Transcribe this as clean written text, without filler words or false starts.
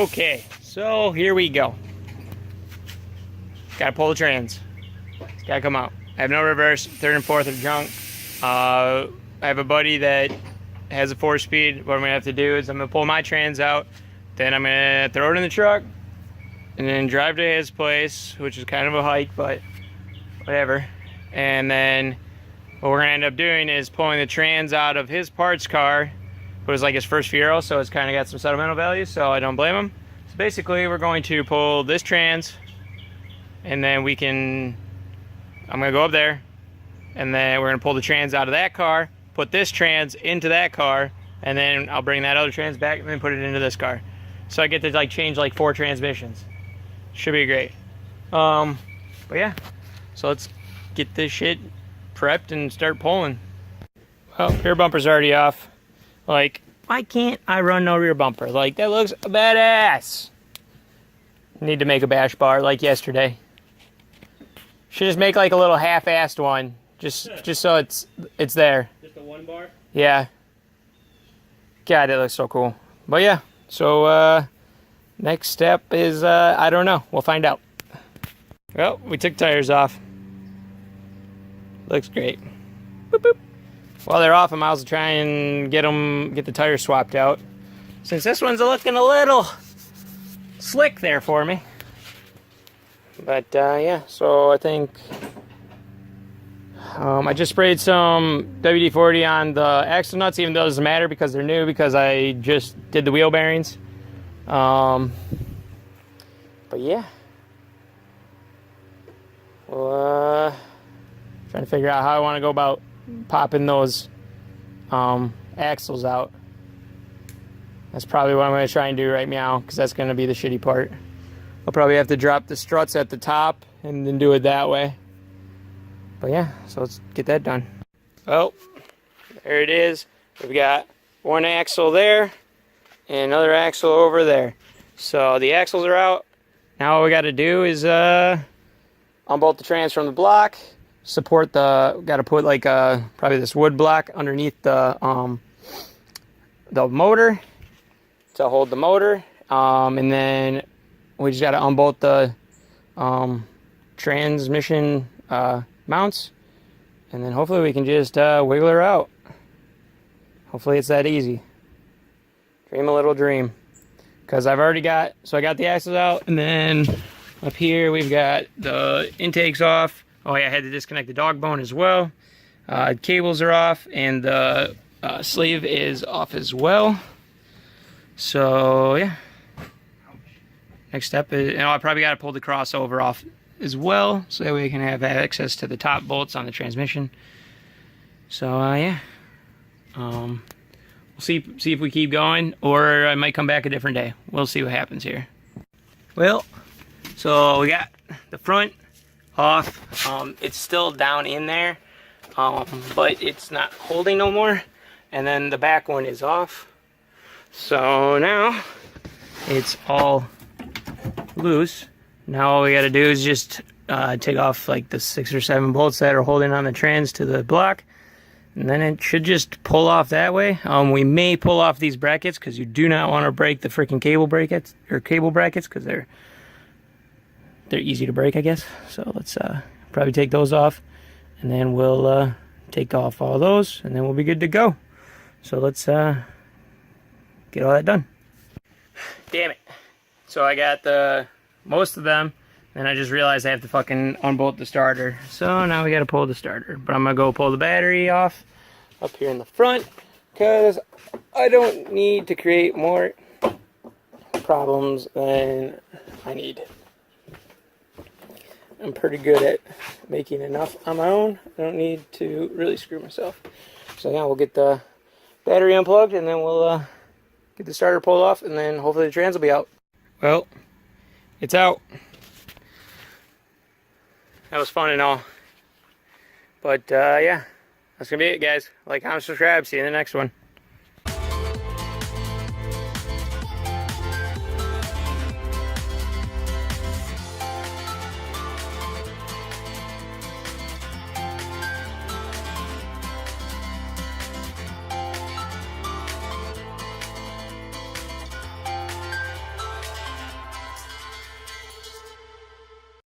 Okay, so here we go. Gotta pull the trans. It's gotta come out. I have no reverse. Third and fourth are junk. I have a buddy that has a 4-speed. What I'm gonna have to do is I'm gonna pull my trans out, then I'm gonna throw it in the truck, and then drive to his place, which is kind of a hike, but whatever. And then what we're gonna end up doing is pulling the trans out of his parts car. It was like his first Fiero, so it's kind of got some sentimental value, so I don't blame him. So basically, we're going to pull this trans, and then I'm gonna go up there, and then we're gonna pull the trans out of that car, put this trans into that car, and then I'll bring that other trans back and then put it into this car. So I get to like change like 4 transmissions. Should be great. But yeah, so let's get this shit prepped and start pulling. Well, rear bumper's already off. Like, why can't I run no rear bumper? Like, that looks badass. Need to make a bash bar like yesterday. Should just make like a little half-assed one, just so it's there. Just a 1 bar? Yeah. God, it looks so cool. But yeah, so next step is I don't know. We'll find out. Well, we took tires off. Looks great. Boop, boop. While they're off, I might as well try and get the tires swapped out. Since this one's looking a little slick there for me. But yeah, so I think I just sprayed some WD-40 on the axle nuts, even though it doesn't matter because they're new, because I just did the wheel bearings. But yeah. Well, trying to figure out how I want to go about popping those axles out. That's probably what I'm going to try and do right now, because that's going to be the shitty part. I'll probably have to drop the struts at the top and then do it that way. But yeah, so let's get that done. Well, there it is. We've got one axle there and another axle over there. So the axles are out. Now what we got to do is unbolt the trans from the block. Support the, got to put like probably this wood block underneath the motor to hold the motor, and then we just got to unbolt the transmission mounts, and then hopefully we can just wiggle her out. Hopefully it's that easy. Dream a little dream, because I've already got, so I got the axles out, and then up here we've got the intakes off. Oh yeah, I had to disconnect the dog bone as well. Cables are off, and the sleeve is off as well. So yeah. Next step is, I probably got to pull the crossover off as well, so that way we can have access to the top bolts on the transmission. So yeah. We'll see if we keep going, or I might come back a different day. We'll see what happens here. Well, so we got the front off. It's still down in there, but it's not holding no more. And then the back one is off. So now it's all loose. Now all we got to do is just take off like the 6 or 7 bolts that are holding on the trans to the block, and then it should just pull off that way. We may pull off these brackets, because you do not want to break the freaking cable brackets, because they're easy to break, I guess. So let's probably take those off, and then we'll take off all those, and then we'll be good to go. So let's get all that done. Damn it. So I got most of them, and I just realized I have to fucking unbolt the starter. So now we got to pull the starter. But I'm going to go pull the battery off up here in the front, because I don't need to create more problems than I need. I'm pretty good at making enough on my own. I don't need to really screw myself. So yeah, we'll get the battery unplugged, and then we'll get the starter pulled off, and then hopefully the trans will be out. Well, it's out. That was fun and all. But yeah, that's gonna be it, guys. Like, comment, subscribe. See you in the next one.